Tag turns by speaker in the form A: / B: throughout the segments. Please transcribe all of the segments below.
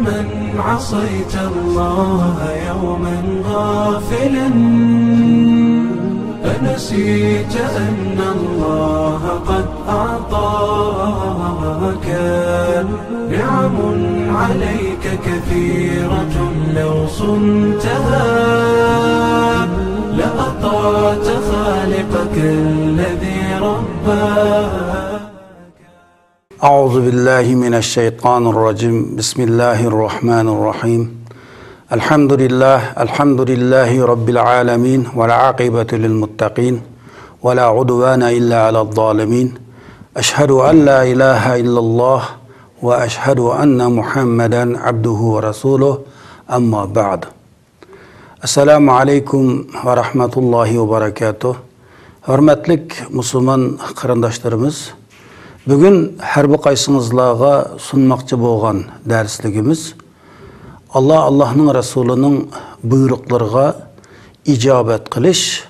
A: من عصيت الله يوما غافلا أنسيت أن الله قد أعطاك نعم عليك كثيرة لو صنتها لأطعت خالقك الذي رباك.
B: أعوذ بالله من الشيطان الرجيم. بسم الله الرحمن الرحيم. الحمد لله رب العالمين والعاقبة للمتقين ولا عدوان إلا على الظالمين. أشهد أن لا إله إلا الله وأشهد أن محمدا عبده ورسوله. أما بعد. السلام عليكم ورحمة الله وبركاته. Hürmetlik Müslüman qarindoshlarimiz, bugun har bir qaysingizlarga sunmoqchi bo'lgan darsligimiz Allah'ın Resulü'nün buyruqlarına icabet qilish,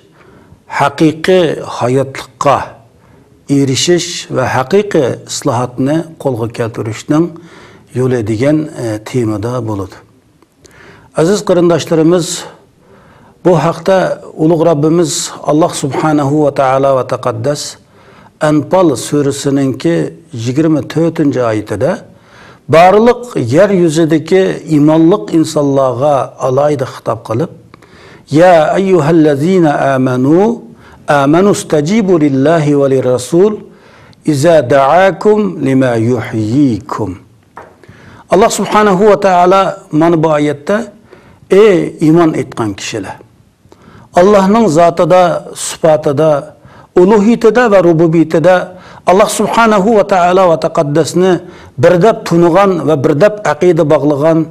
B: haqiqiy hayotlikqa erishish ve haqiqiy islohotni qo'lga keltirishning yo'li degan temada bo'ladi. Aziz qarindoshlarimiz, bu haqda ulug' Rabbimiz Allah Subhanahu va Taala va taqaddas Anfal surasininki 24-oyatida barliq yer yuzidagi imonliq insonlarga alayda xitob qilib, ya ayyuhallazina amanu istajibu lillahi va lirrasul iza da'akum lima yuhyikum. Allah Subhanahu va Taala mana bu oyatda ey iman etgan kishilar, Allah'ın zatida, sıfatida, uluhiyatida ve rububiyatida Allah Subhanahu wa Taala ve taqaddasni birdab tunugan ve birdab aqida bağlagan,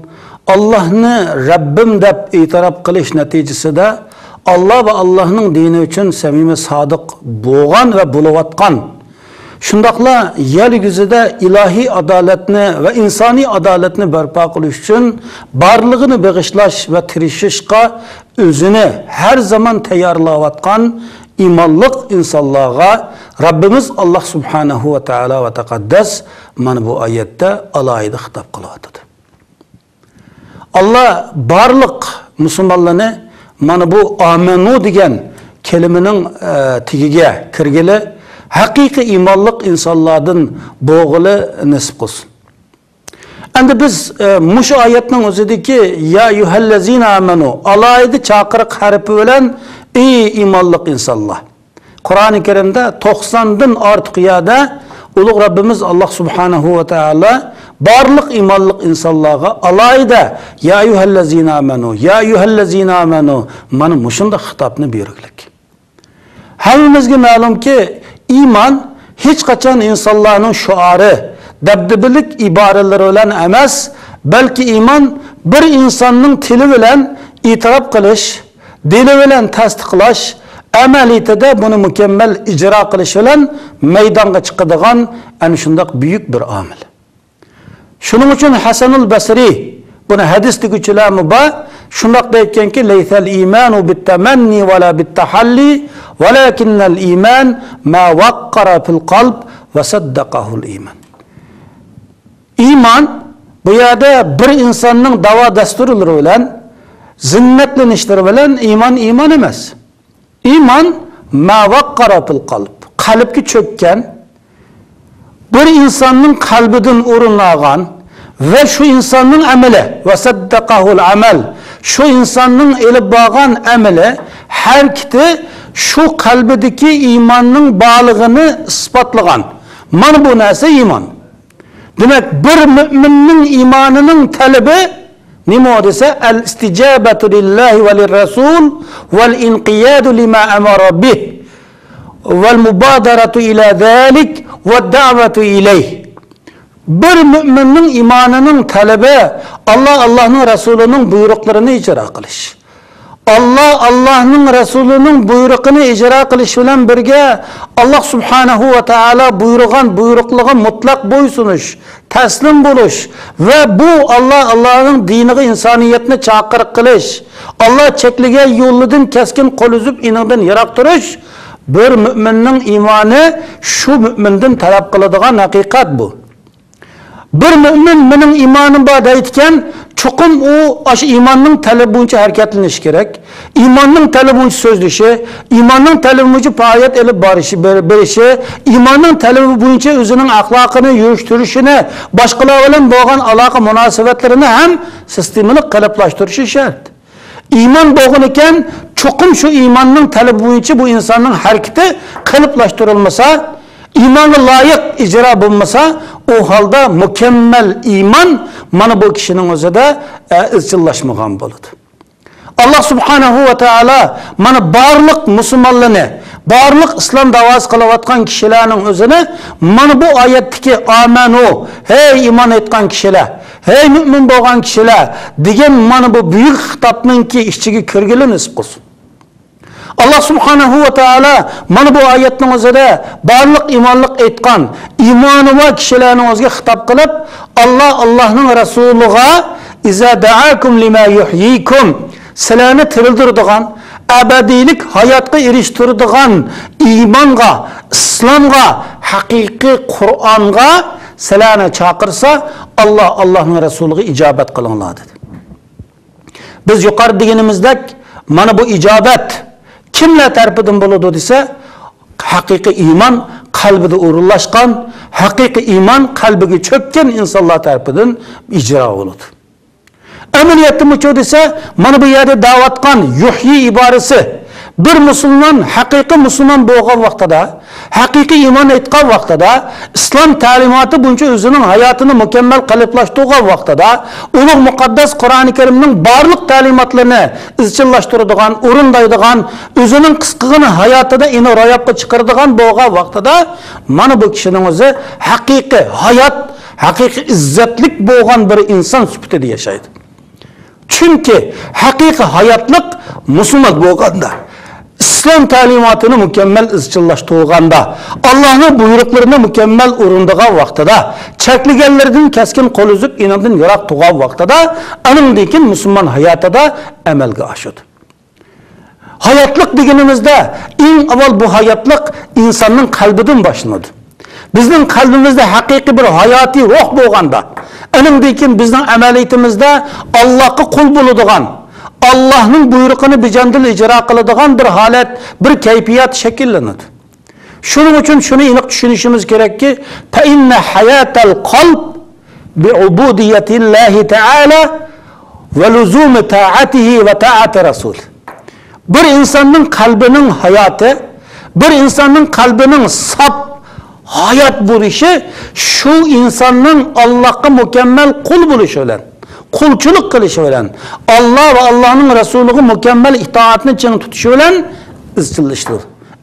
B: Allah'ni Rabbim deb e'tirof qilish natijasida Allah ve Allah'ın dini için samimi sadiq bo'lgan ve bo'layotgan, shundaqla yer yuzida ilahi adaletni ve insani adaletni barpo qilish uchun barlig'ini bag'ishlash ve tirishishga o'zini her zaman tayyorlayotgan imanlık insanlığa Rabbimiz Allah Subhanahu wa Taala ve taqaddas mana bu ayette alayda hitap kılatıdı. Allah barlık Müslümanlarını mana bu amenu degan kelimenin tigige kirgili hakiki imanlık insanlardan boğulu nasip kılsın. Endi biz muş ayetning o'zidagi ya yuhallazina amanu alayda chaqiriq harfi bilan ey imanlık insanlar. Kur'an-ı Kerim'de 90'dan artıq yada ulug' Rabbimiz Allah Subhanahu wa Taala barliq imanlık insanlarga alayda ya yuhallazina amanu mana mushunda xitobni beriklik. Hammamizga ma'lumki iman hech qachon insonlarning shuari, dabdabilik iboralar bilan emas, balki iman bir insonning tili bilan e'tirof qilish, dili bilan tasdiqlash, amaliyatida buni mukammal ijro qilish bilan maydonga chiqadigan ana shunday buyuk bir omil. Shuning uchun Hasanul Basri buni hadis deguvchilarmi bor, shunday aytganki, laysal imanu bitamanni va la bitahalli, walakinnal iman ma waqqara fil qalb va saddaqahul iman. İman bu yerda bir insonning davo dasturlari bilan zinnatlanishlar bilan iman emas. İman ma waqqara fil qalb, qalbga cho'kkan, bir insonning qalbidan o'rinlagan ve şu insonning amali va saddaqahul amal, şu insonning elib borgan amali har ikki şu qalbidagi imanning borlig'ini isbotlagan. Mana bu narsa iman. Demek bir müminning imanının talebi nima desa al-istijabatu lillahi ve lirrasul vel inqiyadu lima amara bih vel mubadaratu ila zalik ve da'vatu ileyh. Bir müminning imanının talebi Allah'ın Resulü'nün buyruklarını icra qilish. Allah'ın Resulü'nün buyruğunu icra qilish bilan birga Allah Subhanahu wa Taala buyruqlarga mutlaq bo'ysunish, taslim bo'lish ve bu Allah'ın diniga insoniyatni chaqiriq qilish, Allah cheklagan yo'lidan keskin qo'l uzib inidan yiroq turish bir müminning imoni shu mümindan talab qiladigan haqiqat bu. Bir mümin mening iymonim bor deyotgan, chuqum u o'sha iymonning talabi bo'yicha harakatlanish kerak. Iymonning talabi bo'yicha so'zlishi, iymonning talabi bo'yicha faoliyat olib berishi, iymonning talabi bo'yicha o'zining axloqini yurishtirishini, boshqalar bilan bo'lgan aloqa munosabatlarini ham sistemli qalblashtirishi shart. İman bo'lgan ekan, chuqum shu iymonning talabi bo'yicha bu insonning harakati qalblashtirilmasa, imanı layık icra bulmasa, o halda mükemmel iman mana bu kişinin özüde izchillaşmagan boludu. Allah subhanahu ve taala mana barlık Müslümanlarını, barlık İslam davası kılavatkan kişilerin özüne mana bu ayetteki amenu, hey iman etken kişiler, hey mümin bolgan kişiler degen mana bu büyük hitapның ki iççigi kirgili nisip kılsın. Allah subhanahu ve taala mana bu ayetning o'zida barliq imonlik aytgan imoni va kishilarning o'ziga xitob qilib, Allohning rasuliga iza da'akum lima yuhyikum sizlarni tirildiradigan, abadiylik hayotga erishtiradigan iymonga, islomga, haqiqiy Qur'onga sizlarni chaqirsa, Allohning rasuliga ijobat qilinglar dedi. Biz yuqori deganimizdek mana bu ijobat kimler tarafından buludu dese, hakiki iman kalbide uğurlaşkan, hakiki iman kalbige çökken insanlar tarafından icra oludu. Emniyette müço dese, mana bu yerde davatkan yuhyi ibaresi, bir Müslüman, hakiki Müslüman bo'lgan vaqtida, hakiki iman etgan vaqtida, İslam talimatı buncha o'zining hayotini mukammal qalblashtirgan vaqtida, ulug' muqaddas Qur'oni Karimning barliq talimatlarini izchillashtiradigan, o'rindaydigan, o'zining qisqigina hayotida ini ro'yobga chiqaradigan bo'lgan vaqtida, mana bu kishining o'zi haqiqiy hayot, haqiqiy izzatlik bo'lgan bir inson sifatida yashaydi. Chunki haqiqiy hayotlik Müslüman bo'lganda, İslam talimatını mükemmel izchillashtirganda, Allah'ın buyruklarını mükemmel o'rindagan vaqtida, chekliganlardan keskin qo'l uzib inondan yiroq turgan vaqtida, aningdan Müslüman hayotida amalga oshadi. Hayotlik deganimizda eng avval bu hayotlik insonning qalbidan boshlanadi. Bizning qalbimizda haqiqiy bir hayotiy ruh bo'lganda, aningdan bizning amaliyatimizda Allohga qul bo'ladigan, Allah'ın buyruğunu bijandil icra kıladigan bir halet, bir kayfiyat şekillenir. Şunun için şunu iniq düşünüşümüz gerek ki, fe inne hayatel kalb bi ubudiyetillahi Teala ve lüzum taatihi ve taati Resul. Bir insanın kalbinin hayatı, bir insanın kalbinin sap hayat buluşu, şu insanın Allah'a mükemmel kul buluşu olan. Kulçuluk kılışı olan, Allah ve Allah'ın Resulü'nün mükemmel itaatini çın tutuşu olan izchillashtir,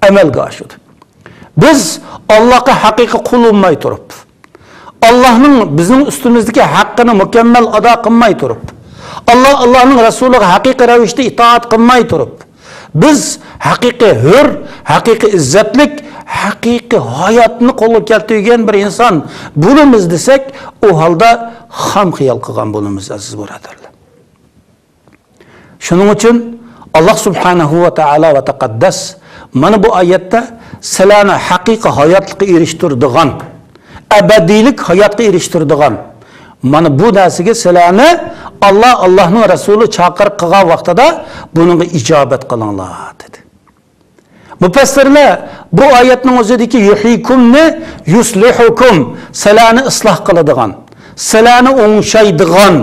B: amalga oshadi. Biz Allah'a hakiki kul olmay turib, Allah'ın bizim üstümüzdeki hakkını mükemmel ada qilmay turib, Allah'ın Resulü'ne hakiki ravishda itaat qilmay turib, biz hakiki hür, hakiki izzatlik, hakiki hayatını qo'lga keltirgan bir inson bo'lamiz desek, o halda ham xiyol qilgan bo'lamiz aziz birodarlar. Shuning uchun Allah subhanahu va taala va taqaddas mana bu oyatda sizlarni haqiqiy hayotga erishtiradigan, abadiylik hayotga erishtiradigan mana bu narsaga sizlarni Allohning Rasuli chaqirib qilgan vaqtida bunga ijobat qilinglar dedi. Müfessirler bu ayetning o'zidagi yuhikumni yuslihukum sizlarni isloh qiladigan, sizlarni o'ngshaydigan,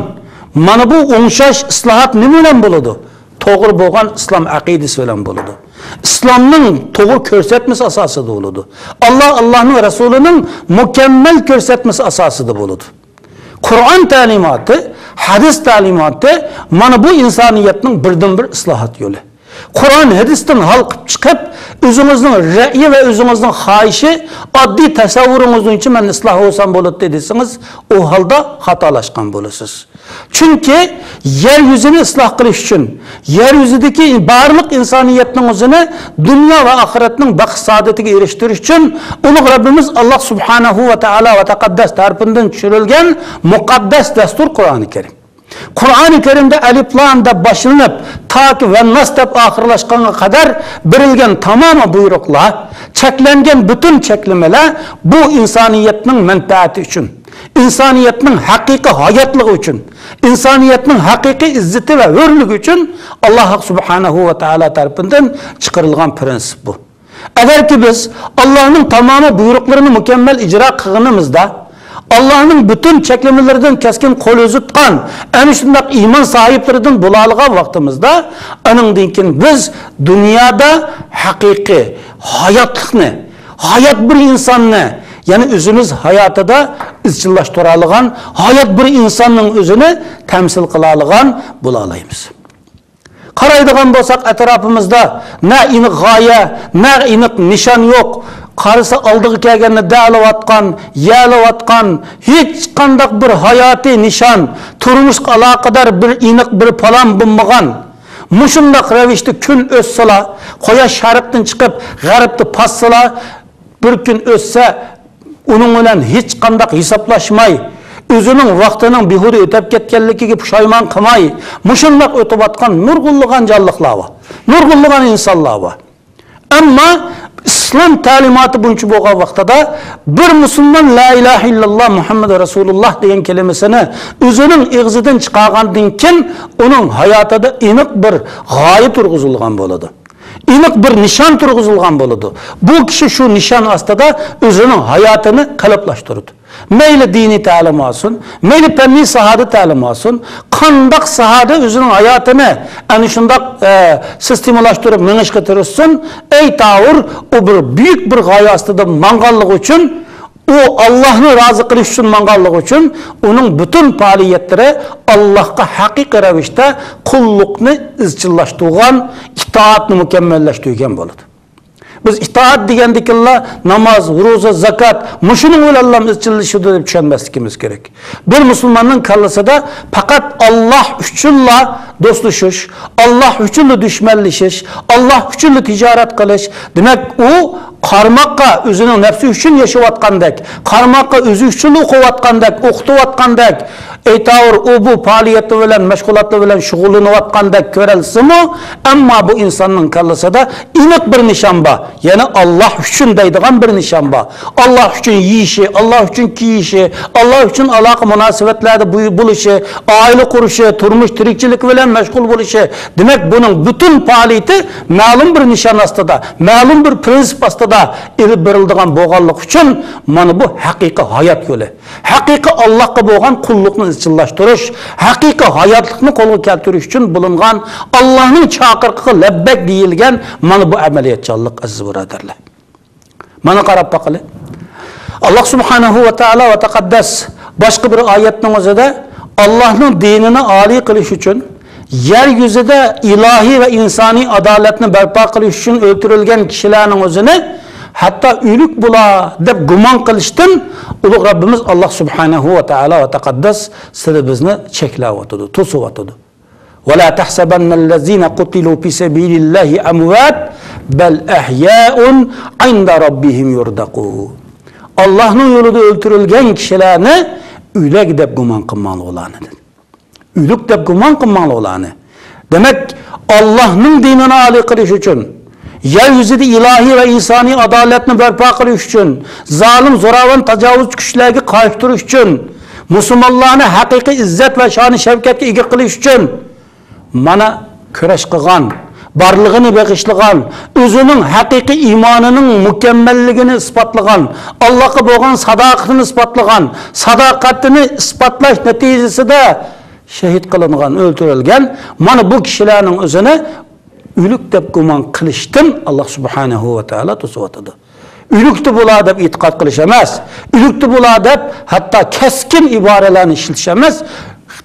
B: mana bu o'ngshash islohot nima bilan bo'ladi? To'g'ri bo'lgan islom aqidasi bilan bo'ladi. İslamning to'g'ri ko'rsatmasi asosida bo'ladi. Allohning Rasulining mukammal ko'rsatmasi asosida bo'ladi. Qur'on ta'limoti, hadis ta'limoti mana bu insoniyatning birdan-bir islohot yo'li. Kur'an hadisden halkıp çıkıp özünüzün ra'yi ve özünüzün xahişi addi tasavvurunuzun için ben ıslah olsam bulup dediyseniz o halda hatalaşkan bulursunuz. Çünkü yeryüzünü ıslah kılış için yeryüzündeki barlık insaniyetinin özünü dünya ve ahiretinin bakış saadetine eriştiriş için onu Rabbimiz Allah subhanahu ve teala ve tekaddes tarafından düşürülgen mukaddes destur Kur'an-ı Kerim. Kur'an-ı Kerim'de Elif Lam'da başlanıp ta ki ve nas deb ahırlaşkana kadar birilgen tamamı buyruklar, çeklengen bütün çeklemeler bu insaniyetinin menfaati için, insoniyatning haqiqiy hayotligi uchun, insoniyatning haqiqiy izzati va hurligi uchun Alloh subhanahu va taolo tomonidan chiqarilgan prinsip bu. Agarki biz Allohning tamom buyruqlarini mukammal ijro qilganimizda, Allah'ın bütün çeklemelerden keskin kol uzatkan, en üstündeki iman sahiplerinden bulalığan vaktimizde, onun dinkin biz dünyada hakiki hayatlık ne? Hayat bir insan ne? Yani özümüz hayatı da izçillaştıralığan, hayat bir insanın özünü temsil kılalığan bulalayımız. Qaraydigan bolsak etrafımızda ne inik gaye, ne inik nişan yok. Qarısı aldığı kelgende dağılıvatkan, yağılıvatkan, hiç qandaq bir hayati nişan, turmuş alaqadar bir inik bir palam bulmagan. Muşundaq revişti gün össala, koya şarıqtın çıkıp garipti passala, bir gün össe, onun bilen hiç qandaq hesaplaşmay, özünün vaxtının bihuda ötep ketkenligiga puşayman qılmay, muşundaq ötüp atkan nurgulluğan canlıqlar var, nurgulluğan insanlar var. Ama İslam talimatı bunca boğan vaxtada bir Müslüman la ilahe illallah Muhammed Resulullah deyen kelimesini özünün ağzından çıkargandan keyin onun hayatıda iniq bir gaye turguzulgan boladı. İniq bir nişan turguzulgan boladı. Bu kişi şu nişan astida özünün hayatını kalıplaştırdı. Meyli dini talim olsun, meyli penni sahada talim olsun, qandaq sahada özünün hayatını ani şundaq sistemalaştırıp menişke tırışsın, ey tavır o bir büyük bir gaye astida mangallık için, o Allah'ını razı kılış için mangallık için, onun bütün faaliyetleri Allah'a hakiki revişte kullukni izchillaştırgan, itaatni mükemmelleştirgen boladı. Biz itaat degendikilla namaz, roza, zakat, muşunun öyle Allah'ın izchillashidi deb tushunmasligimiz kerak. Bir Müslümanın kallasida fakat Allah uchunla dostlashish, Allah uchunla dushmanlashish, Allah uchunla tijorat qilish, demak u qarmoqqa o'zining nafsi uchun yashayotgandek, qarmoqqa o'zi uchun o'qiyotgandek, o'qitayotgandek, aytavr u bu faoliyati bilan, mashg'ulotlar bilan shug'ullanayotgandek ko'rilsa-mu, ammo bu insonning kallasida aniq bir nishon bor. Yani Allah üçün deydigan bir nişan var. Allah üçün yiyişi, Allah üçün kiyishi, Allah üçün alaka münasibetlerde buluşu, aile kuruşu, turmuş tirikçilik bilen meşgul buluşu. Demek bunun bütün faaliyeti ma'lum bir nişan astida, ma'lum bir prinsip astida ilib berildigan bo'lganlik uchun mana bu haqiqiy hayot yo'li. Haqiqiy Allohga bo'lgan qulluqni izchillashtirish, haqiqiy hayotlikni qo'lga keltirish uchun bo'lingan Allohning chaqiriqiga labbak deyilgan mana bu amaliyotchanlik aziz birodarlar. Mana qarab baqili. Allah subhanahu va taolo va taqaddas boshqa bir oyatning o'zida Allohning dinini oliy qilish uchun yer yuzida ilohiy va insoniy adolatni barpo qilish uchun o'ltirilgan kishilarning o'zini hatta o'lik bo'la deb gumon qilishdan ulug' Rabbimiz Alloh subhanahu va taolo va taqaddas sizni bizni cheklayotdi, to'siyotdi. ولا تحسبن الذين قتلوا في سبيل الله أموات بل أحياء عند ربهم يرزقون. Allah'ın yolunda öldürülgen kişilerini ülük dep guman kılmalı olanıdır. Ülük dep guman kılmalı olanı. Demek Allah'ın dinini âli kılış için, yeryüzünde ilahi ve insani adaletini berpa kılış için, zalim, zoravan, tecavüz güçlerine karıştırış için, Müslümanlarını hakiki izzet ve şanı şevketke ega kılış için, mana kurash qilgan, barlig'ini bag'ishlagan, o'zining haqiqiy iymonining mukammalligini isbotlagan, Allohga bo'lgan sadoqatini isbotlagan, sadoqatini isbotlash natijasida shahid qilingan, o'ldirilgan mana bu kishilarning o'zini o'lik deb gumon qilishdan Alloh subhanahu va taolo to'siyotdi. O'likdi bo'lar deb e'tiqod qilish emas, o'likdi bo'lar deb hatto keskin iboralarni ishlatish emas.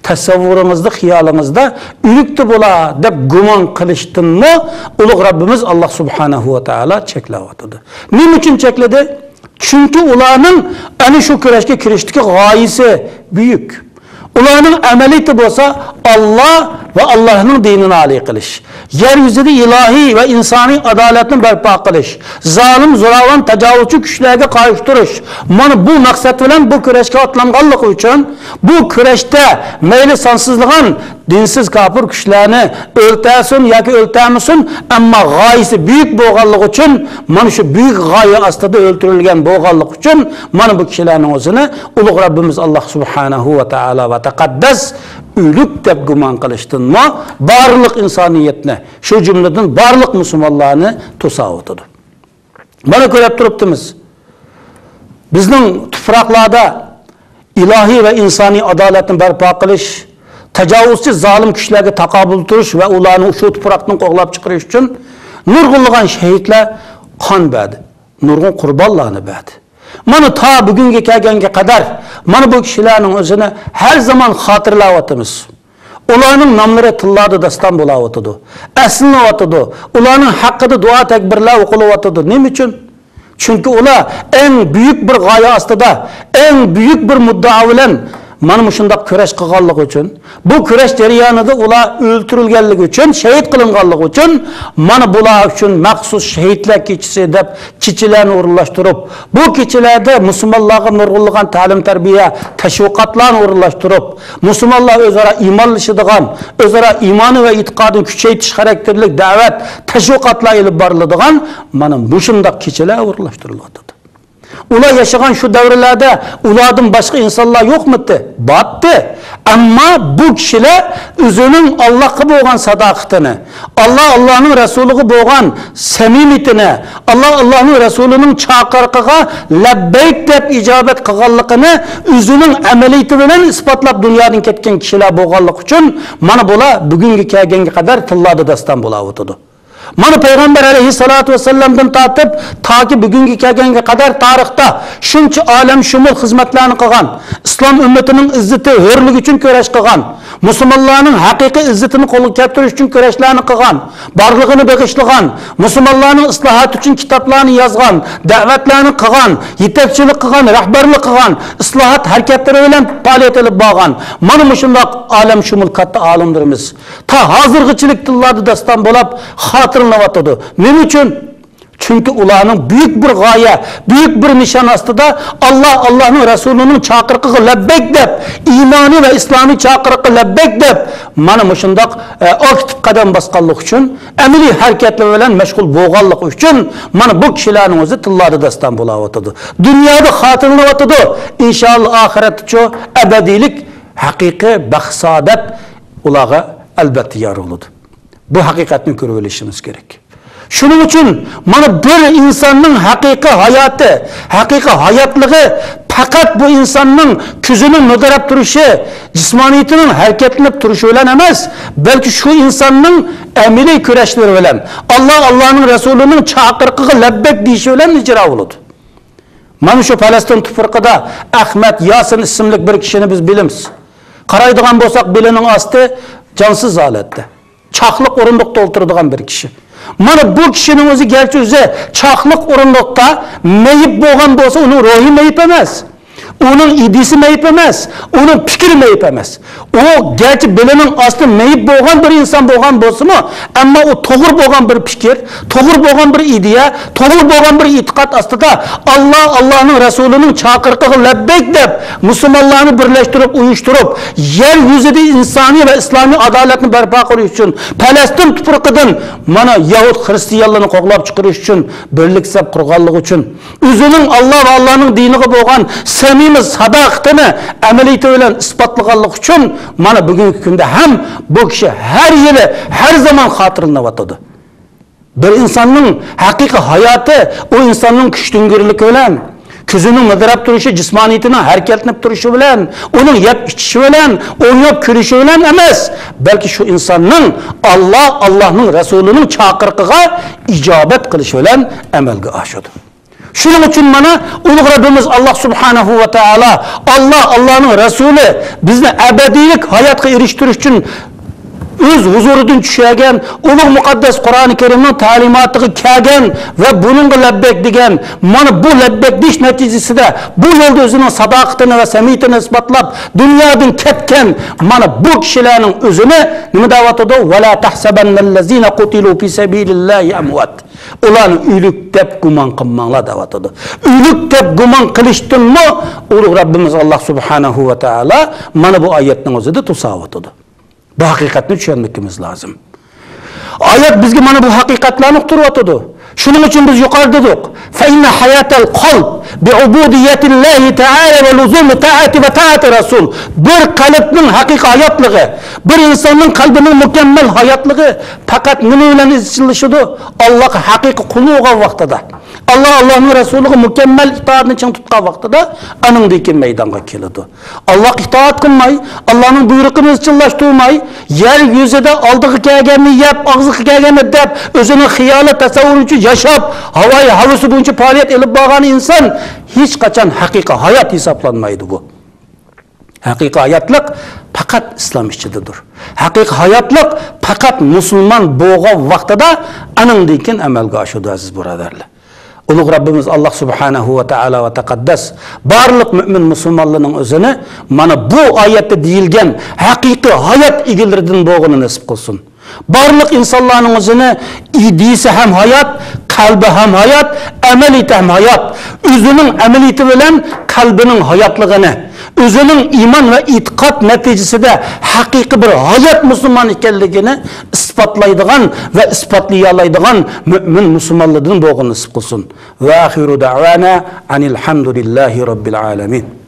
B: Tasavvuringizda, xiyolingizda o'likdi bo'la deb gumon qilishdanmi ulug' Rabbimiz Alloh subhanahu va taolo cheklayotdi. Nima uchun chekladi? Chunki ularning ana shu kurashga kirishdagi g'oyasi buyuk. Ularning amaliyati bo'lsa Alloh va Allohning dinini a'lo qilish, yer yuzida ilohiy va insoniy adolatni barpo qilish, zolim, zo'ravon, tajovuzchi kuchlarga qarshi turish. Mana bu maqsad bilan bu kurashga otlanganligi uchun bu kurashda mayli sonsizlagan dinsiz kafir kişilerini öldürsün yoki öldürmesin, ama g'oyasi büyük bo'lganligi uchun mana shu büyük g'oya ostida o'ldirilgan bo'lganligi uchun mana bu kishilarning o'zini ulug' Rabbimiz Alloh subhanahu va taolo va taqaddas o'lik deb gumon qilishdanmi barliq insoniyatni, shu jumladan barliq musulmonlarni to'sab o'tadi. Mana ko'rib turibdimiz. Bizning tuproqlarda ilohiy va insoniy adolatni barpo qilish, tajovuzchi zolim kuchlarga taqobil turish va ularni shu tuproqdan qo'g'lab chiqarish uchun nurg'unlagan shahidlar qon berdi, nurg'un qurbonlarni berdi. Mana ta bugunga kelganga qadar mana bu kishilarning o'zini har zaman xotirlayotimiz. Ularning nomlari tillarda daston bo'layotdi, aslinayotdi. Ularning haqqida duo takbirlar o'qilayotdi. Nima uchun? Çünkü ular en büyük bir g'oya ostida, en büyük bir muddao bilan mana shunday kurash qilganligi uchun, bu kurash jarayonida ular o'ldirilganligi uchun, shahid qilinganligi uchun mana bular uchun maxsus shahidlar kechasi deb kechalarni o'rinlashtirib, bu kechalarda musulmonlarga nurg'unlagan ta'lim tarbiya tashviqotlarni o'rinlashtirib, musulmonlar o'zaro iymonlashadigan, o'zaro iymoni va e'tiqodini kuchaytirish xarakterli da'vat tashviqotlar olib boriladigan mana shunday kechalar o'rinlashtiriladi. Ular yaşagan şu devrelerde ulardan başka insanlar yok muydu? Battı. Ama bu kişiler özünün Allah'a boğan sadakatini, Allah'ın Resulü'nü boğan semimitini, Allah'ın Resulü'nün çağırkıga lebbeyk deb icabet kıgallıkını özünün ameliyeti bilen ispatlap dünyanın ketken kişiler boğanlık için mana bula bugünkü kelgenge kadar tıllarda dastan bulavıtıdı. Mana Peygamber aleyhissalatu vesselam'dan tatip ta ki bugünkü kelgenge kadar tarixda shuncha olam shumul xizmatlarni qilgan, islom ummatining izzati, hurligi uchun kurash qilgan, musulmonlarning haqiqiy izzatini qo'lga keltirish uchun kurashlarni qilgan, borlig'ini bag'ishlagan, musulmonlarning islohati uchun kitoblarni yozgan, da'vatlarni qilgan, yetakchilik qilgan, rahbarlik qilgan, islohot harakatlari bilan faoliyat olib borgan. Mana shunday olam shumul katta olimlarimiz ta hozirgachilik tillarda daston bo'lib hatırlanıvatıdı. Nima uchun? Çünkü ularning büyük bir g'oya, büyük bir nishon ostida Allah'ın Resulü'nün chaqiriqiga labbek deb, iymoni va islomiy chaqiriqqa labbek deb mana shunday aktiv qadam bosganlik uchun, amaliy harakatlar bilan mashg'ul bo'lganlik uchun mana bu kishilarning o'zi tillarda daston bo'layotdi. Dunyoda xotirlanayotdi. İnşallah oxiratda abadiylik, haqiqiy baxt saodat ularga albatta yor bo'ladi. Bu hakikatini ko'rib olishimiz kerak. Shuning uchun mana bir insonning haqiqiy hayoti, haqiqiy hayotligi faqat bu insonning ko'zining mudrab turishi, jismoniyatining harakatlanib turishi bilan emas, balki shu insonning amaliy kurashlari bilan, Allohning Rasulining chaqiriqiga labbek deyishi bilan ijro bo'ladi. Mana shu Falastin tuprog'ida Ahmad Yasin ismli bir kishini biz bilamiz. Qaraydigan bo'lsak, belining osti jonsiz holatda. Çaklık orundukta oturduğun bir kişi. Mana bu kişinin özü gerçi özü çaklık orundukta meyip boğan da olsa onun ruhi meyip emez. Onun idisi meyip emez. Onun fikri meyip emez. O gerçi belinin aslı meyip boğan bir insan boğan bolsa mı? Ama o toğur boğan bir fikir, toğur boğan bir idiye, toğur boğan bir itikat aslında Allah'ın Resulü'nün çağırkığı lebbek deb Müslümanlarını birleştirip, uyuşturup, yeryüzünde insani ve İslami adaletini berpa kılış için, Palestin tuprağıdan mana Yahud Hristiyanlarını qoğlap çıkarış için, birlik sep kurganlık için, özünün Allah ve Allah'ın dinine boğan samimi sadakatini ameliyeti bilen ispatlaganlık için mana bugünkü günde hem bu kişi her yeri, her zaman hatırlanıvatıdı. Bir insanın hakiki hayatı o insanın güçlüngürlük bilen, közünün müdrab duruşu, cismaniyetinin hareketlenip duruşu bilen, onun yap içişi bilen, onun yap körüşü bilen emez. Belki şu insanın Allah'ın Resulü'nün çağırkıga icabet kılışı bilen emelge aşıdı. Şunun için mana ulug' Rabbimiz Allah subhanahu ve taala, Allah'ın Resulü bizni ebedilik hayatga eriştirish için öz huzuridan tushagan, ulug' muqaddas Qur'oni Karimning ta'limotiga kelgan va buningga labbek degan, mana bu labbek deyish natijasida bu yo'lda o'zining sadoqatini va samimiyatini isbotlab dunyodan ketgan mana bu kishilarning o'zini nima deyotdi? Va la tahsabannallazina qutilu fi sabilillahi amwat. Ularni o'lik deb gumon qilmanglar deyotdi. O'lik deb gumon Bu haqiqatni tushunishimiz lozim. Ayet bizga mana bu haqiqatlarni uqtirib o'tadi. Shuning uchun biz yuqorida dedik. Fa inna hayatal qalb bi ubudiyatillahi ta'ala va luzum ta'ati va ta'ati rasul. Bir qalbning haqiqiy hayotligi, bir insonning qalbining mukammal hayotligi faqat nima bilan izchillashadi? Alloh haqiqiy qul bo'lgan vaqtida. Allah'ın Resulü'nü mükemmel itaatini için tutkan vaxtıda anındaki meydana keledi. Allah itaat kılmay, Allah'ın buyruğunu izçillaştırmay, yeryüzüde aldığı kelgeni yap, ağzı kelgeni dep, özünün hiyali tasavvur için yaşap, havayı havası boyunca faaliyet elip bağan insan hiç kaçan hakika hayat hesaplanmaydı bu. Hakiki hayatlık fakat İslam işçidir. Hakiki hayatlık fakat Müslüman boğan vaxtıda anındaki amelga aşıdı aziz buradarlar. Ulug' Rabbimiz Allah subhanahu wa ta'ala wa taqaddas barliq mümin musulmonlarning o'zini mana bu oyatda deyilgan haqiqiy hayot egilaridan bo'lganini nasib qilsin. Barliq insonlarning o'zini idisi ham hayot, qalbi ham hayot, amaliyati ham hayot. O'zining amaliyati bilan qalbining hayotligini, o'zining iymon va e'tiqod natijasida haqiqiy bir hayot musulmon ekanligini isbotlaydigan va isbotlay oladigan mu'min musulmonlardan bo'lganini nasib qilsin. Va axiru da'wana anil hamdulillahi robbil alamin.